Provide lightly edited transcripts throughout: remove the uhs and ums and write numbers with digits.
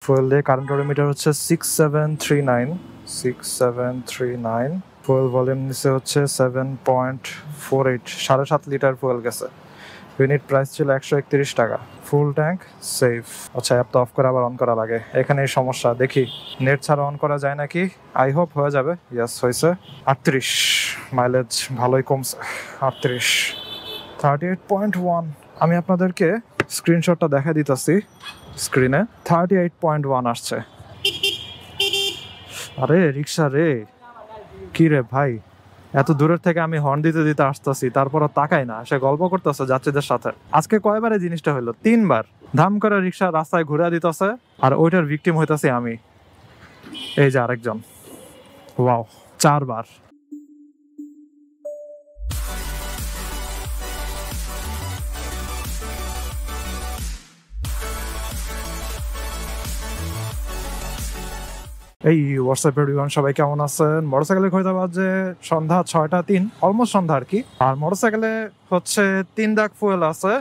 Fuel দিয়ে current odometer হচ্ছে 6739 fuel volume নিচে হচ্ছে 7.48 7.5 লিটার ফুয়েল গেছে। ইউনিট প্রাইস ছিল 131 টাকা। Full tank safe. আচ্ছা, অ্যাপ তো অফ করে আবার অন করা লাগে, এখানে এই সমস্যা। দেখি নেট ছাড়া অন করা যায় নাকি। আই হোপ হয়ে যাবে। ইয়াস, হয়েছে। 38 মাইলেজ ভালোই কমছে। 38 38.1। আমি আপনাদেরকে স্ক্রিনশটটা দেখা দিতেছি স্ক্রিনে। 38.1 আসছে। আরে রিক্সা রে, কি রে ভাই, এত দূরের থেকে আমি হর্ন দিতে দিতে আসতেছি, তারপরও তাকাই না, সে গল্প করতেছে যাত্রীদের সাথে। আজকে কয়বারে জিনিসটা হলো? 3বার। ধাম করে রিক্সা রাস্তায় ঘুরে দিতেছে, আর ওইটার ভিকটিম হইতাছি আমি। এই যে আরেকজন। ওয়াও, 4বার। এই হোয়াটসঅ্যাপ এভরিওয়ান, সবাই কেমন আছেন? মোটরসাইকেলে হয়তো বাজে সন্ধ্যা 6টা 3, অলমোস্ট সন্ধ্যা আর কি। আর মোটরসাইকেলে হচ্ছে 3 দাগ ফুয়েল আছে।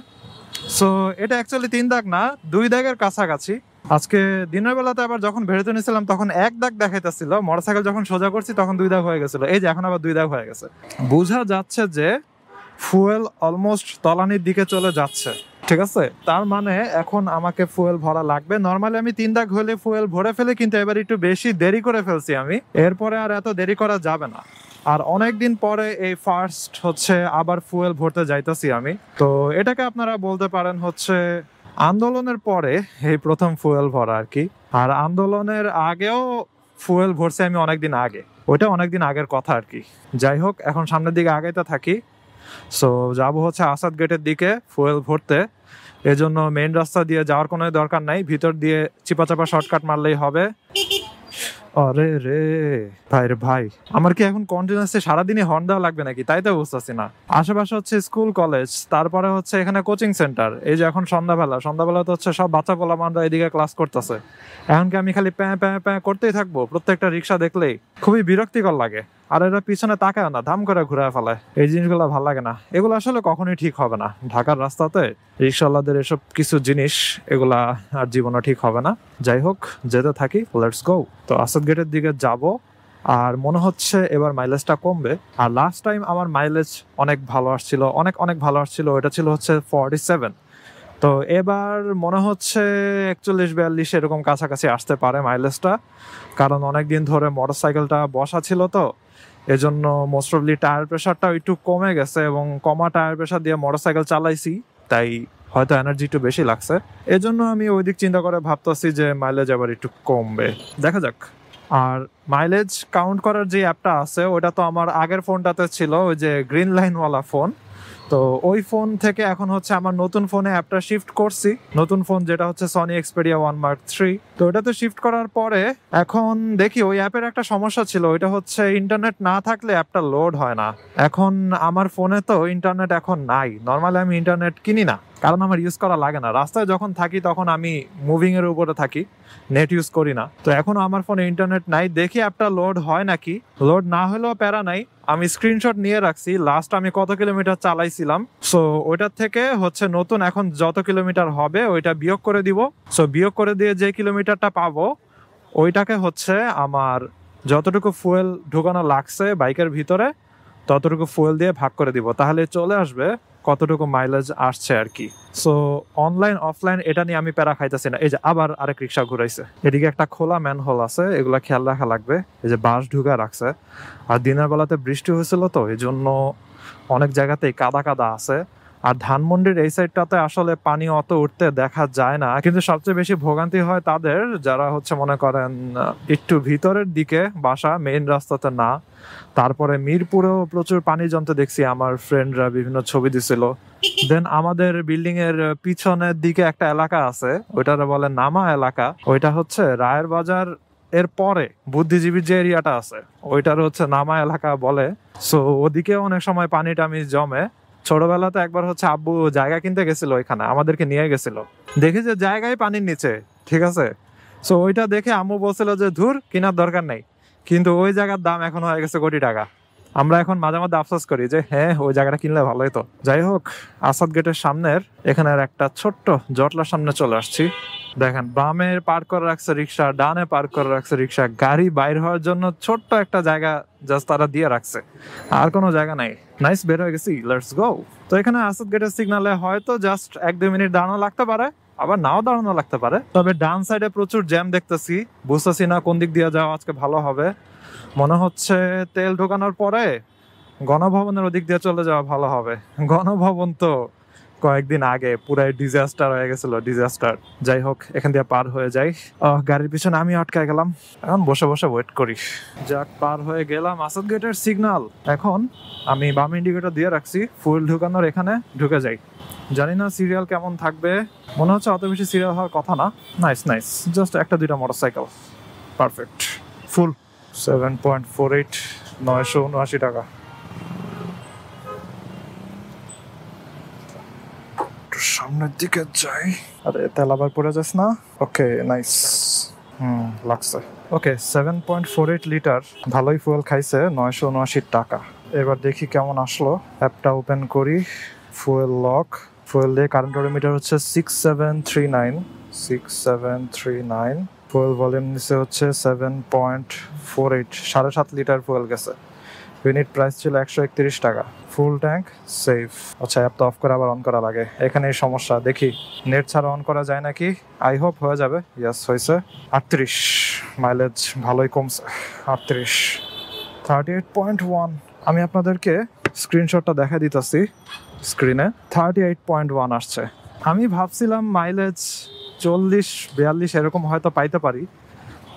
সো এটা অ্যাকচুয়ালি 3 দাগ না, 2 দাগের কাছাকাছি। আজকে দিনের বেলাতে আবার যখন ভেড়িতে নিয়েছিলাম তখন 1 দাগ দেখাইতেছিল, মোটরসাইকেল যখন সোজা করছি তখন 2 দাগ হয়ে গেছিল। এই যে এখন আবার 2 দাগ হয়ে গেছে। বোঝা যাচ্ছে যে ফুয়েল অলমোস্ট তলানির দিকে চলে যাচ্ছে। ঠিক আছে, তার মানে এখন আমাকে ফুয়েল ভরা লাগবে। নর্মালি আমি 3 দাগ হলে ফুয়েল ভরে ফেলি, কিন্তু এবার একটু বেশি দেরি করে ফেলছি আমি। এরপরে আর এত দেরি করা যাবে না। আর অনেকদিন পরে এই ফার্স্ট হচ্ছে আবার ফুয়েল ভরতে যাইতেছি আমি। তো এটাকে আপনারা বলতে পারেন হচ্ছে আন্দোলনের পরে এই প্রথম ফুয়েল ভরা আর কি। আর আন্দোলনের আগেও ফুয়েল ভরছি আমি অনেকদিন আগে, ওইটা অনেকদিন আগের কথা আর কি। যাই হোক, এখন সামনের দিকে আগাইতে থাকি। সো যাবো হচ্ছে আসাদ গেটের দিকে ফুয়েল ভরতে। এজন্য মেইন রাস্তা দিয়ে যাওয়ার কোনো দরকার নাই, ভিতর দিয়ে চিপাচাপা শর্টকাট মারলেই হবে। আরে রে ভাই রে ভাই, আমার কি এখন কন্টিনিউয়াসলি সারাদিনই হর্ন দেওয়া লাগবে নাকি? তাই তো বুঝতেছি না। আশেপাশে হচ্ছে স্কুল কলেজ, তারপরে হচ্ছে এখানে কোচিং সেন্টার। এই যে এখন সন্ধ্যাবেলা তো হচ্ছে সব বাচ্চা পোলাপানরা এদিকে ক্লাস করতেছে। এখন কি আমি খালি প্যাঁ প্যাঁ প্যাঁ করতেই থাকবো? প্রত্যেকটা রিক্সা দেখলেই খুবই বিরক্তিকর লাগে। আর এরা পিছনে তাকায় না, ধাম করে ঘুরে ফেলায়। এই জিনিসগুলো ভালো লাগে না। এগুলো আসলে কখনোই ঠিক হবে না। ঢাকার রাস্তাতে রিক্সাওয়ালাদের এসব কিছু জিনিস, এগুলা আর জীবনে ঠিক হবে না। যাই হোক, যেতে থাকি, লেটস গো। তো আসাদ গেটের দিকে যাব, আর মনে হচ্ছে এবার মাইলেজটা কমবে। আর লাস্ট টাইম আমার মাইলেজ অনেক ভালো আসছিল, অনেক অনেক ভালো আসছিল। এটা ছিল হচ্ছে 47। তো এবার মনে হচ্ছে 41-42 এরকম কাছাকাছি আসতে পারে মাইলেজটা। কারণ অনেকদিন ধরে মোটরসাইকেলটা বসা ছিল, তো এজন্য মোস্ট অফলি টায়ার প্রেশারটাও একটু কমে গেছে, এবং কমা টায়ার প্রেশার দিয়ে মোটরসাইকেল চালাইছি, তাই হয়তো এনার্জি একটু বেশি লাগছে। এজন্য আমি ওই দিক চিন্তা করে ভাবতেছি যে মাইলেজ আবার একটু কমবে, দেখা যাক। আর মাইলেজ কাউন্ট করার যে অ্যাপটা আছে, ওটা তো আমার আগের ফোনটাতে ছিল, ওই যে গ্রিন লাইনওয়ালা ফোন। তো ওই ফোন থেকে এখন হচ্ছে আমার নতুন ফোনে অ্যাপটা শিফট করছি। নতুন ফোন যেটা হচ্ছে সনি এক্সপেরিয়া 1 Mark 3। তো ওটাতে শিফট করার পরে এখন দেখি ওই অ্যাপের একটা সমস্যা ছিল, ওইটা হচ্ছে ইন্টারনেট না থাকলে অ্যাপটা লোড হয় না। এখন আমার ফোনে তো ইন্টারনেট এখন নাই। নর্মালি আমি ইন্টারনেট কিনি না, কারণ আমার ইউজ করা লাগে না। রাস্তায় যখন থাকি তখন আমি মুভিং এর উপরে থাকি, নেট ইউজ করি না। তো এখন আমার ফোনে ইন্টারনেট নাই, দেখি অ্যাপটা লোড হয় নাকি। লোড না হলেও প্যারা নাই, আমি স্ক্রিনশট নিয়ে রাখছি লাস্ট আমি কত কিলোমিটার চালাইছিলাম। সো ওইটার থেকে হচ্ছে নতুন এখন যত কিলোমিটার হবে ওইটা বিয়োগ করে দিব। সো বিয়োগ করে দিয়ে যে কিলোমিটারটা পাবো, ওইটাকে হচ্ছে আমার যতটুকু ফুয়েল ঢুকানো লাগছে বাইকের ভিতরে ততটুকু ফুয়েল দিয়ে ভাগ করে দিব, তাহলে চলে আসবে কতটুকু মাইলেজ আসছে আর কি। সো অনলাইন অফলাইন এটা নিয়ে আমি প্যারা খাইতেছি না। এই যে আবার আরেক রিক্সা ঘুরাইছে, এদিকে একটা খোলা ম্যানহোল আছে, এগুলা খেয়াল রাখা লাগবে। এই যে বাঁশ ঢুকা রাখছে, আর দিনের বেলাতে বৃষ্টি হয়েছিল, তো এই জন্য অনেক জায়গাতেই কাদা কাদা আছে। আর ধানমন্ডির এই সাইডটাতে আসলে পানি অত উঠতে দেখা যায় না, কিন্তু সবচেয়ে বেশি ভোগান্তি হয় তাদের যারা হচ্ছে মনে করেন একটু ভিতরের দিকে বাসা, মেইন রাস্তাতে না। তারপরে মিরপুরেও প্রচুর পানি জমতে দেখছি, আমার ফ্রেন্ডরা বিভিন্ন ছবি দিছিল। দেন আমাদের বিল্ডিং এর পিছনের দিকে একটা এলাকা আছে, ওইটারে বলে নামা এলাকা। ওইটা হচ্ছে রায়ের বাজার এর পরে বুদ্ধিজীবীর যে এরিয়াটা আছে, ওইটার হচ্ছে নামা এলাকা বলে। সো ওদিকে অনেক সময় পানি টামি জমে। ছোটবেলাতে একবার হচ্ছে আব্বু জায়গা কিনতে গেছিল, ওইখানে আমাদেরকে নিয়ে গেছিল। দেখি যে জায়গায় পানির নিচে, ঠিক আছে। সো ওইটা দেখে আম্মু বলছিল যে ধুর, কেনার দরকার নাই। কিন্তু ওই জায়গার দাম এখন হয়ে গেছে কোটি টাকা। আমরা এখন মাঝে মাঝে আফসোস করি যে হ্যাঁ, ওই জায়গাটা কিনলে ভালো হতো। যাই হোক, আসাদ গেটের সামনের এখানের একটা ছোট্ট জটলার সামনে চলে আসছি। দেখেন বামে পার্ক করে রাখছে রিক্সা, ডানে পার্ক করে রাখছে রিক্সা, গাড়ি বাইর হওয়ার জন্য ছোট্ট একটা জায়গা জাস্ট তারা দিয়ে রাখছে, আর কোনো জায়গা নাই। নাইস, বের হয়ে গেছি, লেটস গো। তো এখানে আসাদ গেটের সিগনালে হয়তো জাস্ট 1-2 মিনিট দাঁড়ানো লাগতে পারে, আবার নাও দাঁড়ানো লাগতে পারে। তবে ডান সাইডে প্রচুর জ্যাম দেখতেছি, বুঝতেছি না কোন দিক দিয়ে যাওয়া আজকে ভালো হবে। মনে হচ্ছে তেল ঢোকানোর পরে গণভবনের ওদিক দিয়ে চলে যাওয়া ভালো হবে। গণভবন তো কয়েকদিন আগে পুরাই ডিজাস্টার হয়ে গেছিল, ডিজাস্টার। যাই হোক, এখান দিয়ে পার হয়ে যাই। গাড়ির পিছনে আমি আটকায় গেলাম, এখন বসে বসে ওয়েট করি। যাক, পার হয়ে গেলাম আসাদ গেটের সিগন্যাল। এখন আমি বাম ইন্ডিকেটর দিয়ে রাখছি, ফুল ঢুকানোর এখানে ঢুকে যাই। জানি না সিরিয়াল কেমন থাকবে, মনে হচ্ছে অত বেশি সিরিয়াল হওয়ার কথা না। নাইস নাইস, জাস্ট 1-2টা মোটরসাইকেল, পারফেক্ট। ফুল 7.48, 979 টাকা। সামনের দিকে যাই। আরে তেল আবার পড়ে যাস না। ওকে, নাইস। লাগছে। ওকে, 7.48 লিটার, ভালোই ফুয়েল খাইছে, 979 টাকা। এবার দেখি কেমন আসলো। অ্যাপটা ওপেন করি, ফুয়েল লক, ফুয়েল দিয়ে কারেন্ট অডোমিটার হচ্ছে 6739। ফুয়েল ভলিউম নিচে হচ্ছে 7.48, 7.5 লিটার ফুয়েল গেছে। ইউনিট প্রাইস ছিল 131 টাকা। Full tank, safe. আচ্ছা, অ্যাপ তো অফ করে আবার অন করা লাগে, এখানেই সমস্যা। দেখি নেট ছাড়া অন করা যায় নাকি। আই হোপ হয়ে যাবে। ইয়াস, হয়েছে। 38 মাইলেজ, ভালোই কমছে। 38, 38.1। আমি আপনাদেরকে স্ক্রিনশটটা দেখা দিতেছি স্ক্রিনে। 38.1 আসছে। আমি ভাবছিলাম মাইলেজ 40-42 এরকম হয়তো পাইতে পারি,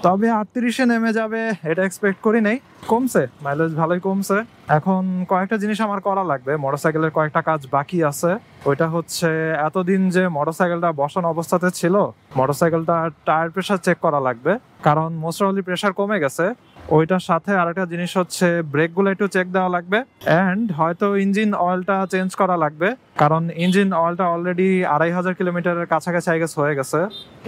তবে 38-এ নেমে যাবে এটা এক্সপেক্ট করি নাই। কমছে, মাইলেজ ভালোই কমছে। এখন কয়েকটা জিনিস আমার করা লাগবে, মোটরসাইকেলের কয়েকটা কাজ বাকি আছে। ওইটা হচ্ছে এতদিন যে মোটরসাইকেলটা বসানো অবস্থাতে ছিল, মোটরসাইকেলটা টায়ার প্রেশার চেক করা লাগবে, কারণ মোস্ট প্রবাবলি প্রেশার কমে গেছে। ওইটার সাথে আরেকটা জিনিস হচ্ছে ব্রেকগুলো একটু চেক দেওয়া লাগবে, অ্যান্ড হয়তো ইঞ্জিন অয়েলটা চেঞ্জ করা লাগবে, কারণ ইঞ্জিন অয়েলটা অলরেডি 2500 কিলোমিটারের কাছাকাছি হয়ে গেছে।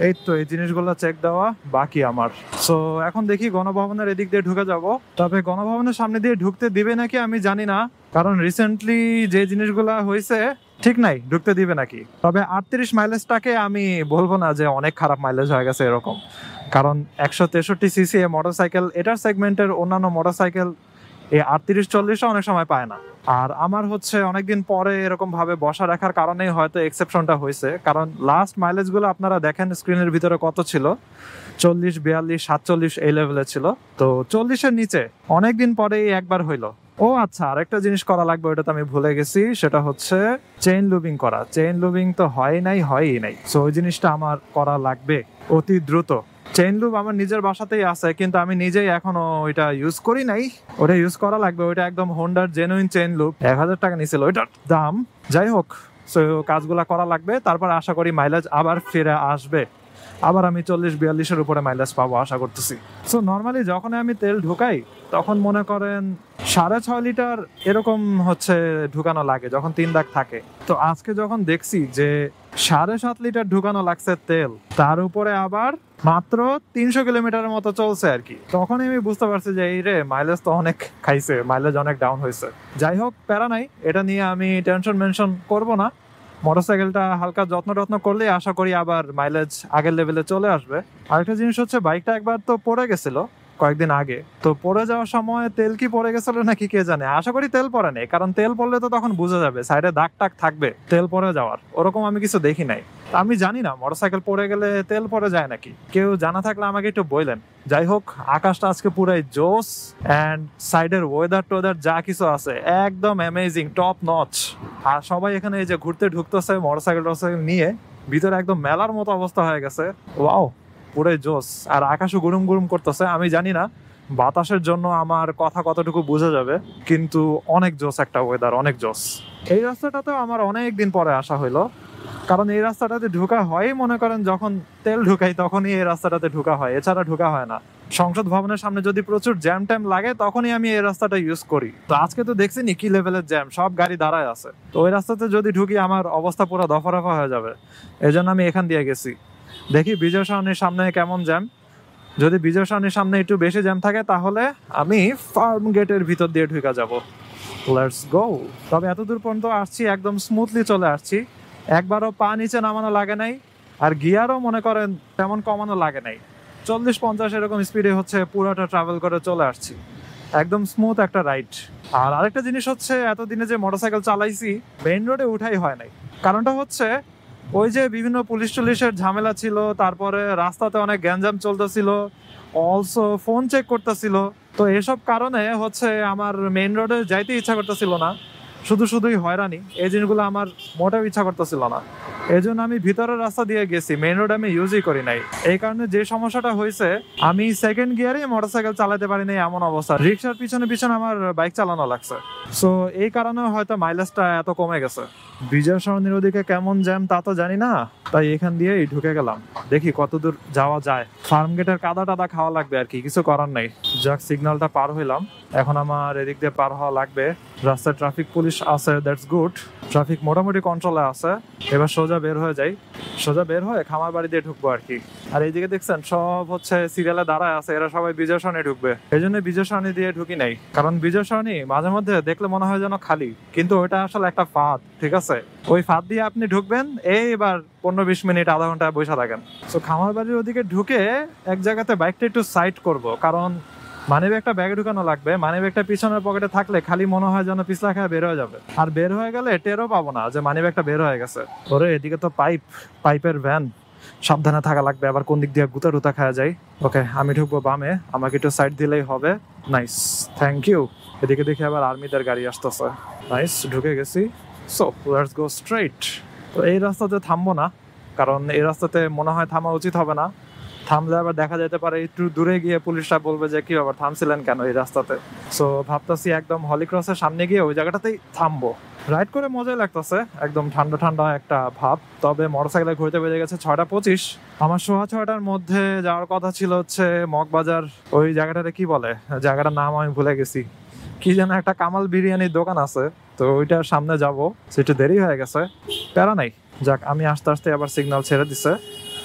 এই তো, এই জিনিসগুলো চেক দেওয়া বাকি আমার। সো এখন দেখি গণভবনের এদিক দিয়ে ঢুকে যাব। তবে গণভবনের সামনে দিয়ে ঢুকতে দিবে নাকি আমি জানি না, কারণ রিসেন্টলি যে জিনিসগুলা হয়েছে ঠিক নাই, ঢুকতে দিবে নাকি। তবে 38 মাইলেজটাকে আমি বলবো না যে অনেক খারাপ মাইলেজ হয়ে গেছে এরকম, কারণ 163 সিসি মোটরসাইকেল, এটার সেগমেন্টের অন্যান্য মোটরসাইকেল এই 38-40 অনেক সময় পায় না। আর আমার হচ্ছে অনেকদিন পরে এরকম ভাবে বসা রাখার কারণেই হয়তো এক্সেপশনটা হয়েছে, কারণ লাস্ট মাইলেজ গুলো আপনারা দেখেন স্ক্রিনের ভিতরে কত ছিল, 40, 42, 47 এই লেভেলে ছিল। তো 40-এর নিচে অনেকদিন পরেই একবার হইলো। ও আচ্ছা, আরেকটা জিনিস করা লাগবে, ওটা তো আমি ভুলে গেছি, সেটা হচ্ছে চেইন লুবিং করা। চেইন লুবিং তো হয়ই নাই, সো ওই জিনিসটা আমার করা লাগবে অতি দ্রুত। চেইন লুব আমার নিজের বাসাতেই আছে, কিন্তু আমি নিজেই এখনো ওইটা ইউজ করি নাই। ওটা ইউজ করা লাগবে। ওইটা একদম হোন্ডার জেনুইন চেইন লুব, 1000 টাকা নিছিল ওইটার দাম। যাই হোক, সো কাজগুলা করা লাগবে, তারপর আশা করি মাইলেজ আবার ফিরে আসবে। আবার আমি 40-42-এর উপরে মাইলেজ পাবো আশা করতেছি। সো নর্মালি যখন আমি তেল ঢুকাই তখন মনে করেন 6.5 লিটার এরকম হচ্ছে ঢুকানো লাগে যখন 3 দাগ থাকে। তো আজকে যখন দেখছি যে 7.5 লিটার ঢুকানো লাগছে তেল, তার উপরে আবার মাত্র 300 কিলোমিটারের মতো চলছে আর কি, তখনই আমি বুঝতে পারছি যে এই রে, মাইলেজ তো অনেক খাইছে, মাইলেজ অনেক ডাউন হয়েছে। যাই হোক, প্যারা নাই, এটা নিয়ে আমি টেনশন মেনশন করবো না। মোটরসাইকেলটা হালকা যত্ন করলে আশা করি আবার মাইলেজ আগের লেভেলে চলে আসবে। আরেকটা জিনিস হচ্ছে, বাইকটা একবার তো পড়ে গেছিল কয়েকদিন আগে। তো পড়ে যাওয়ার সময় তেল কি পড়ে গেছিল নাকি কে জানে, আশা করি তেল পড়ে নেই, কারণ তেল পড়লে তো তখন বোঝা যাবে, সাইডে দাগ টাগ থাকবে তেল পড়ে যাওয়ার, ওরকম আমি কিছু দেখি নাই। আমি জানি না মোটরসাইকেল পড়ে গেলে তেল পড়ে যায় নাকি, কেউ জানা থাকলে আমাকে একটু বললেন। যাই হোক, আকাশটা আজকে পুরাই জোস, অ্যান্ড সাইডের ওয়েদার টোয়েদার যা কিছু আছে একদম অ্যামেজিং, টপ নচ। আর সবাই এখানে এই যে ঘুরতে ঢুকতেছে মোটরসাইকেল নিয়ে, ভিতরে একদম মেলার মতো অবস্থা হয়ে গেছে। ওয়াও, পুরাই জোস। আর আকাশও গুরুম গুরুম করতেছে। আমি জানি না বাতাসের জন্য আমার কথা কতটুকু বোঝা যাবে, কিন্তু অনেক জোস একটা ওয়েদার, অনেক জোস। এই রাস্তাটাতেও আমার অনেক দিন পরে আসা হইলো, কারণ এই রাস্তাটাতে ঢুকা হয় মনে করেন যখন তেল ঢুকাই তখনই এই রাস্তাটাতে ঢুকা হয়, এছাড়া ঢুকা হয় না। সংসদ ভবনের সামনে যদি প্রচুর জ্যাম ট্যাম লাগে তখনই আমি এই রাস্তাটা ইউজ করি। তো আজকে তো দেখছি নি কি লেভেলের জ্যাম, সব গাড়ি দাঁড়ায় আছে। তো ওই রাস্তাতে যদি ঢুকি আমার অবস্থা পুরো দফা রফা হয়ে যাবে, এই জন্য আমি এখান দিয়ে গেছি। দেখি বিজয় সরণির সামনে কেমন জ্যাম। যদি বিজয় সরণির সামনে একটু বেশি জ্যাম থাকে তাহলে আমি ফার্ম গেটের ভিতর দিয়ে ঢুকা যাব। Let's go. তবে এতদূর পর্যন্ত আসছি, একদম স্মুথলি চলে আসছি, একবারও পা নিচে নামানো লাগে নাই। আর গিয়ারও মনে করেন তেমন কমানো লাগে নাই, 40-50 এরকম স্পিডে হচ্ছে পুরোটা ট্রাভেল করে চলে আসছি, একদম স্মুথ একটা রাইড। আর আরেকটা জিনিস হচ্ছে, এতদিনে যে মোটরসাইকেল চালাইছি মেইন রোডে উঠাই হয় নাই। কারণটা হচ্ছে ওই যে বিভিন্ন পুলিশ টুলিশের ঝামেলা ছিল, তারপরে রাস্তাতে অনেক গ্যাঞ্জাম চলতেছিল, অলসো ফোন চেক করতেছিল। তো এসব কারণে হচ্ছে আমার মেইন রোডে যাইতে ইচ্ছা করতেছিল না, শুধুই হয়রানি, এই জিনিসগুলো আমার মোটেও ইচ্ছা করতেছিল না। এই জন্য আমি ভিতরের রাস্তা দিয়ে গেছি, মেইন রোড আমি ইউজই করি নাই। এই কারণে যে সমস্যাটা হয়েছে, আমি সেকেন্ড গিয়ারে মোটরসাইকেল চালাতে পারি নাই এমন অবস্থা, রিক্সার পিছনে পিছনে আমার বাইক চালানো লাগছে। সো এই কারণে হয়তো মাইলেজটা এত কমে গেছে। বিজয় সরণির ওদিকে কেমন জ্যাম তা তো জানি না, তাই এখান দিয়েই ঢুকে গেলাম, দেখি কতদূর যাওয়া যায়। ফার্ম গেটের কাদা টাদা খাওয়া লাগবে আর কি, কিছু করার নাই। যাক, সিগন্যালটা পার হইলাম, এখন আমার এদিক দিয়ে পার হওয়া লাগবে। রাস্তায় ট্রাফিক পুলিশ আছে, দ্যাটস গুড, ট্রাফিক মোটামুটি কন্ট্রোলে আছে। এবার সোজা বের হয়ে যাই, সোজা বের হয়ে খামার বাড়ি দিয়ে ঢুকবো আর কি। আর এইদিকে দেখছেন সব হচ্ছে সিরিয়ালে দাঁড়ায় আছে, এরা সবাই বিজয় সরণি ঢুকবে। এই জন্য বিজয় সরণি দিয়ে ঢুকি নাই, কারণ বিজয় সরণি মাঝে মধ্যে দেখলে মনে হয় যেন খালি, কিন্তু ওইটা আসলে একটা ফাঁদ, ঠিক আছে? ওই ফাঁদ দিয়ে আপনি ঢুকবেন, এইবার 15-20 মিনিট আধা ঘন্টা বসে থাকেন। তো খামার বাড়ির ওদিকে ঢুকে এক জায়গাতে বাইকটা একটু সাইড করব, কারণ মানিব্যাগটা ব্যাগে ঢুকানো লাগবে। মানিব্যাগটা পিছনের পকেটে থাকলে খালি মনে হয় যেন পিছলা খায় বের হয়ে যাবে, আর বের হয়ে গেলে টেরও পাবো না যে মানিব্যাগটা বের হয়ে গেছে। ওরে এদিকে তো পাইপের ভ্যান, সাবধানে থাকা লাগবে, আবার কোন দিক দিয়ে গুতা টুতা খাওয়া যায়। ওকে, আমি ঢুকবো বামে, আমাকে একটু সাইড দিলেই হবে। Nice, thank you. এদিকে দেখি আবার আর্মিদের গাড়ি আসতেছে। নাইস, ঢুকে গেছি। So let's go straight. তো এই রাস্তাতে থামবো না, কারণ এই রাস্তাতে মনে হয় থামা উচিত হবে না। থামলে আবার দেখা যেতে পারে একটু দূরে গিয়ে পুলিশরা বলবে যে কি ব্যাপার, থামছিলেন কেন এই রাস্তাতে। সো ভাবতেছি একদম হলি ক্রসের সামনে গিয়ে ওই জায়গাটাতেই থামবো। রাইড করে মজাই লাগতেছে, একদম ঠান্ডা ঠান্ডা একটা ভাব। তবে মোটরসাইকেলে ঘুরতে বেজে গেছে 6:25। আমার 6:30 মধ্যে যাওয়ার কথা ছিল হচ্ছে মগবাজার, ওই জায়গাটাতে কি বলে, জায়গাটার নাম আমি ভুলে গেছি, কি যেন একটা কামাল বিরিয়ানির দোকান আছে, তো ওইটার সামনে যাবো। সেটা দেরি হয়ে গেছে, প্যারা নাই। যাক, আমি আস্তে আস্তে আবার সিগন্যাল ছেড়ে দিছে।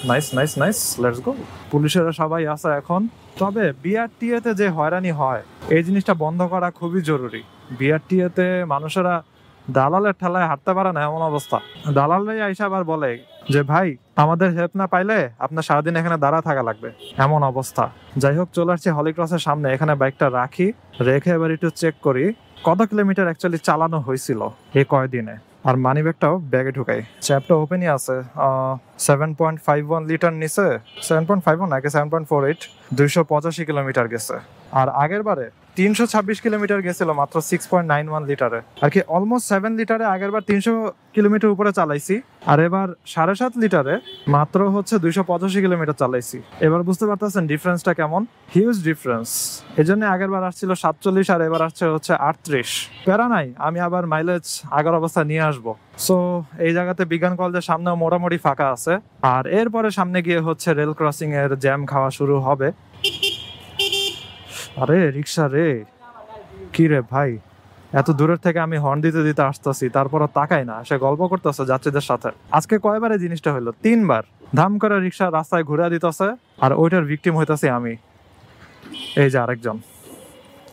Nice nice nice, let's go. পুলিশেরা সবাই আছে এখন। তবে বিআরটিএতে যে হয়রানি হয়, এই জিনিসটা বন্ধ করা খুবই জরুরি। বিআরটিএতে মানুষেরা দালালের ঠেলায় হাঁটতে পারে না, এমন অবস্থা। দালালরাই আইসা আবার বলে যে ভাই, আমাদের হেল্প না পাইলে আপনার সারাদিন এখানে দাঁড়া থাকা লাগবে, এমন অবস্থা। যাই হোক, চলে আসছি হলি ক্রসের সামনে, এখানে বাইকটা রাখি, রেখে এবার একটু চেক করি কত কিলোমিটার অ্যাকচুয়ালি চালানো হয়েছিল এই কয়দিনে। আর মানি ব্যাগটাও ব্যাগে ঢুকাই, চ্যাপটা ওপেনই আছে। 7.51 লিটার নিছে, 7.51 নাকি 7.48, 285 কিলোমিটার গেছে। আর আগের বারে 326 কিলোমিটার গেছিল মাত্র 6.91 লিটারে, আর কি অলমোস্ট 7 লিটারে আগের বার 300 কিলোমিটার উপরে চালাইছি, আর এবার 7.5 লিটারে মাত্র হচ্ছে 285 কিলোমিটার চালাইছি। এবার বুঝতে পারতেছেন ডিফারেন্সটা কেমন, হিউজ ডিফারেন্স। এই জন্য আগের বার আসছিল 47 আর এবার আসছে হচ্ছে 38। প্যারা নাই, আমি আবার মাইলেজ আগের অবস্থা নিয়ে আসবো। সো এই জায়গাতে বিজ্ঞান কলেজের সামনেও মোটামুটি ফাঁকা আছে, আর এরপরে সামনে গিয়ে হচ্ছে রেল ক্রসিং এর জ্যাম খাওয়া শুরু হবে। আরে রিক্সা রে, কি রে ভাই, এত দূরের থেকে আমি হর্ন দিতে দিতে আসতেছি, তারপরও তাকাই না, সে গল্প করতেছে যাত্রীদের সাথে। আজকে কয়বারে জিনিসটা হইলো, 3 বার ধাম করে রিক্সা রাস্তায় ঘুরে দিতেছে, আর ওইটার ভিকটিম হইতেছি আমি। এই যে আরেকজন,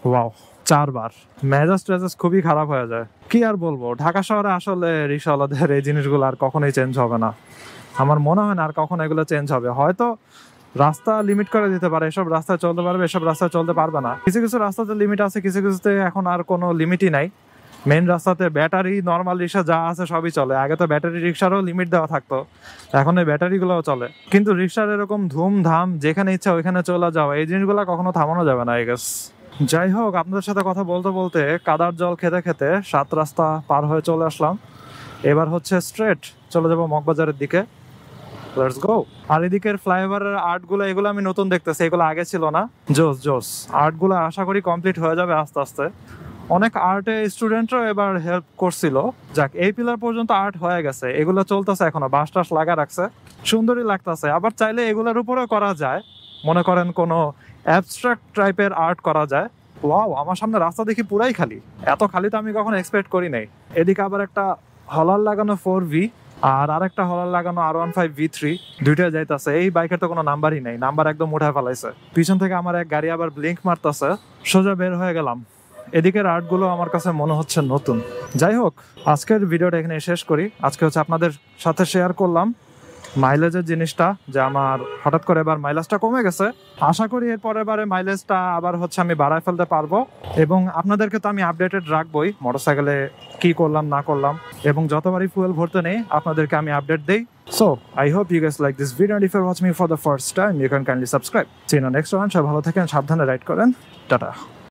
ওয়াও, 4 বার। মেজাজ টেজাজ খুবই খারাপ হয়ে যায়, কি আর বলবো। ঢাকা শহরে আসলে রিক্সাওয়ালাদের এই জিনিসগুলো আর কখনোই চেঞ্জ হবে না, আমার মনে হয় না আর কখনো এগুলো চেঞ্জ হবে। হয়তো রাস্তা লিমিট করে দিতে পারে, এসব রাস্তায় চলতে পারবে, এসব রাস্তায় চলতে পারবে না। কিছু কিছু রাস্তাতে লিমিট আছে, কিছু কিছুতে এখন আর কোনো লিমিটই নাই। মেন রাস্তাতে ব্যাটারি নর্মাল রিক্সা যা আছে সবই চলে, আগে তো ব্যাটারি রিক্সারও লিমিট দেওয়া থাকতো, এখন এই ব্যাটারিগুলোও চলে। কিন্তু রিক্সার এরকম ধুমধাম যেখানে ইচ্ছা ওইখানে চলে যাওয়া, এই জিনিসগুলো কখনো থামানো যাবে না, আই গেস। যাই হোক, আপনাদের সাথে কথা বলতে বলতে কাদার জল খেতে খেতে 7 রাস্তা পার হয়ে চলে আসলাম। এবার হচ্ছে স্ট্রেট চলে যাবো মগবাজারের দিকে, লেটস গো। আর এদিকের ফ্লাইওভারের আর্টগুলো, এগুলো আমি নতুন দেখতেছি, এগুলো আগে ছিল না। জোস জোস আর্টগুলো, আশা করি কমপ্লিট হয়ে যাবে আস্তে আস্তে। অনেক আর্টে স্টুডেন্টরাও এবার হেল্প করছিল। যাক, এই পিলার পর্যন্ত আর্ট হয়ে গেছে, এগুলো চলতেছে এখনো, বাঁশ টাস লাগা রাখছে, সুন্দরই লাগতেছে। আবার চাইলে এগুলোর উপরেও করা যায়, মনে করেন কোনো অ্যাবস্ট্রাক্ট টাইপের আর্ট করা যায়। ওয়াও, আমার সামনে রাস্তা দেখি পুরাই খালি, এত খালি তো আমি কখনো এক্সপেক্ট করি নাই। এদিকে আবার একটা হলার লাগানো 4V আর আরেকটা হলার লাগানো R15 V3, দুইটা যাইতেছে। এই বাইকের তো কোনো নাম্বারই নেই, নাম্বার একদম উঠে ফেলাইছে। পিছন থেকে আমার এক গাড়ি আবার ব্লিঙ্ক মারতেছে, সোজা বের হয়ে গেলাম। এদিকের আর্টগুলো আমার কাছে মনে হচ্ছে নতুন। যাই হোক, আজকের ভিডিওটা এখানে শেষ করি। আজকে হচ্ছে আপনাদের সাথে শেয়ার করলাম মাইলেজের জিনিসটা, যে আমার হঠাৎ করে এবার মাইলেজটা কমে গেছে। আশা করি এর পরের বারে মাইলেজটা আবার হচ্ছে আমি বাড়ায় ফেলতে পারবো, এবং আপনাদেরকে তো আমি আপডেটেড রাখবোই মোটরসাইকেলে কি করলাম না করলাম, এবং যতবারই ফুয়েল ভরতে নেই আপনাদেরকে আমি আপডেট দেই। So, I hope you guys like this video, and if you're watching me for the first time, you can kindly subscribe. See you in the next one. সবাই ভালো থাকেন, সাবধানে রাইড করেন, টাটা।